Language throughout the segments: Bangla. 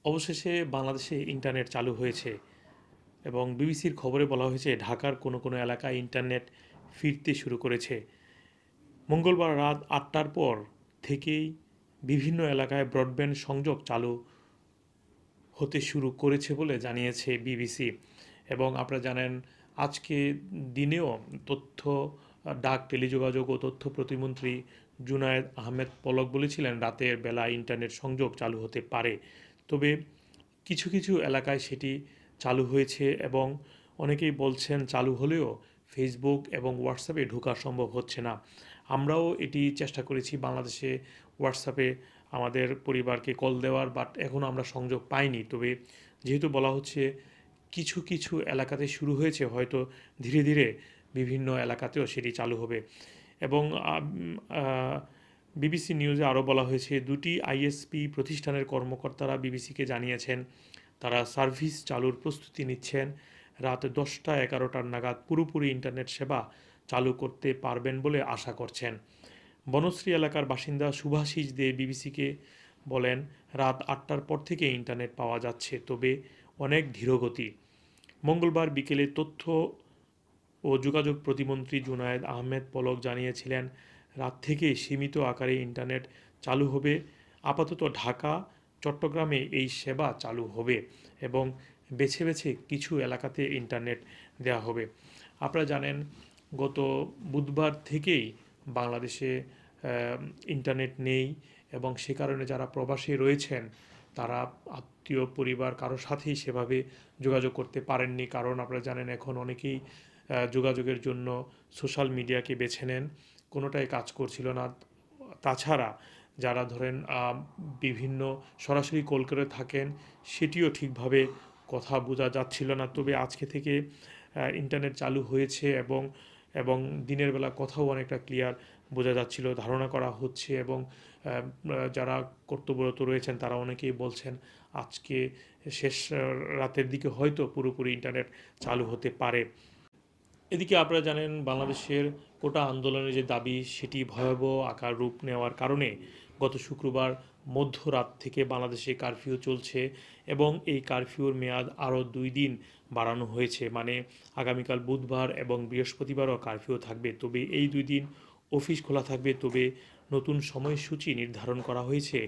অবশেষে বাংলাদেশে ইন্টারনেট চালু হয়েছে এবং বিবিসির খবরে বলা হয়েছে ঢাকার কোনো কোনো এলাকায় ইন্টারনেট ফিরতে শুরু করেছে। মঙ্গলবার রাত ৮টার পর থেকেই বিভিন্ন এলাকায় ব্রডব্যান্ড সংযোগ চালু হতে শুরু করেছে বলে জানিয়েছে বিবিসি। এবং আপনারা জানেন আজকে দিনেও তথ্য, ডাক, টেলিযোগাযোগ ও তথ্য প্রতিমন্ত্রী জুনায়েদ আহমেদ পলক বলেছিলেন রাতের বেলা ইন্টারনেট সংযোগ চালু হতে পারে। তবে কিছু কিছু এলাকায় সেটি চালু হয়েছে এবং অনেকেই বলছেন চালু হলেও ফেসবুক এবং হোয়াটসঅ্যাপে ঢোকা সম্ভব হচ্ছে না। আমরাও এটি চেষ্টা করেছি বাংলাদেশে হোয়াটসঅ্যাপে আমাদের পরিবারকে কল দেওয়ার, বাট এখনও আমরা সংযোগ পাইনি। তবে যেহেতু বলা হচ্ছে কিছু কিছু এলাকাতে শুরু হয়েছে, হয়তো ধীরে ধীরে বিভিন্ন এলাকাতেও সেটি চালু হবে। এবং বিবিসি নিউজে আরও বলা হয়েছে দুটি আইএসপি প্রতিষ্ঠানের কর্মকর্তারা বিবিসিকে জানিয়েছেন তারা সার্ভিস চালুর প্রস্তুতি নিচ্ছেন। রাত ১০টা-১১টার নাগাদ পুরোপুরি ইন্টারনেট সেবা চালু করতে পারবেন বলে আশা করছেন। বনশ্রী এলাকার বাসিন্দা শুভাশিস দে বিবিসিকে বলেন রাত ৮টার পর থেকে ইন্টারনেট পাওয়া যাচ্ছে, তবে অনেক ধীরগতি। মঙ্গলবার বিকেলে তথ্য ও যোগাযোগ প্রতিমন্ত্রী জুনায়েদ আহমেদ পলক জানিয়েছিলেন রাত থেকে সীমিত আকারে ইন্টারনেট চালু হবে। আপাতত ঢাকা, চট্টগ্রামে এই সেবা চালু হবে এবং বেছে বেছে কিছু এলাকাতে ইন্টারনেট দেওয়া হবে। আপনারা জানেন গত বুধবার থেকেই বাংলাদেশে ইন্টারনেট নেই এবং সে কারণে যারা প্রবাসী রয়েছেন তারা আত্মীয় পরিবার কারোর সাথেই সেভাবে যোগাযোগ করতে পারেননি। কারণ আপনারা জানেন এখন অনেকেই যোগাযোগের জন্য সোশ্যাল মিডিয়াকে বেছে নেন, কোনোটাই কাজ করছিল না। তাছাড়া যারা ধরেন বিভিন্ন সরাসরি কল করে থাকেন সেটিও ঠিকভাবে কথা বোঝা যাচ্ছিল না। তবে আজকে থেকে ইন্টারনেট চালু হয়েছে এবং এবং দিনের বেলা কথাও অনেকটা ক্লিয়ার বোঝা যাচ্ছিল, ধারণা করা হচ্ছে। এবং যারা কর্তব্যরত রয়েছেন তারা অনেকেই বলছেন আজকে শেষ রাতের দিকে হয়তো পুরোপুরি ইন্টারনেট চালু হতে পারে। এদিকে আপনারা জানেন বাংলাদেশের কোটা আন্দোলনের যে দাবি সেটি ভয়াবহ আকার রূপ নেওয়ার কারণে গত শুক্রবার মধ্যরাত থেকে বাংলাদেশে কারফিউ চলছে এবং এই কারফিউর মেয়াদ আরও 2 দিন বাড়ানো হয়েছে। মানে আগামীকাল বুধবার এবং বৃহস্পতিবারও কারফিউ থাকবে। তবে এই 2 দিন অফিস খোলা থাকবে, তবে নতুন সময়সূচি নির্ধারণ করা হয়েছে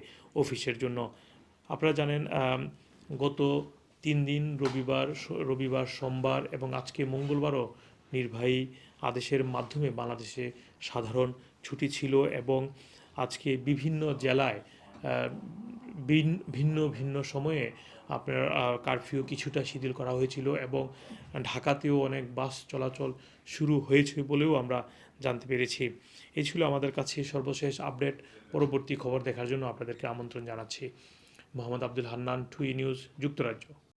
অফিসের জন্য। আপনারা জানেন গত 3 দিন রবিবার, সোমবার এবং আজকে মঙ্গলবারও নির্বাহী আদেশের মাধ্যমে বাংলাদেশে সাধারণ ছুটি ছিল এবং আজকে বিভিন্ন জেলায় ভিন্ন ভিন্ন সময়ে আপনার কারফিউ কিছুটা শিথিল করা হয়েছিল এবং ঢাকাতেও অনেক বাস চলাচল শুরু হয়েছে বলেও আমরা জানতে পেরেছি। এই ছিল আমাদের কাছে সর্বশেষ আপডেট। পরবর্তী খবর দেখার জন্য আপনাদেরকে আমন্ত্রণ জানাচ্ছি। মোহাম্মদ আব্দুল হান্নান, টুই নিউজ, যুক্তরাজ্য।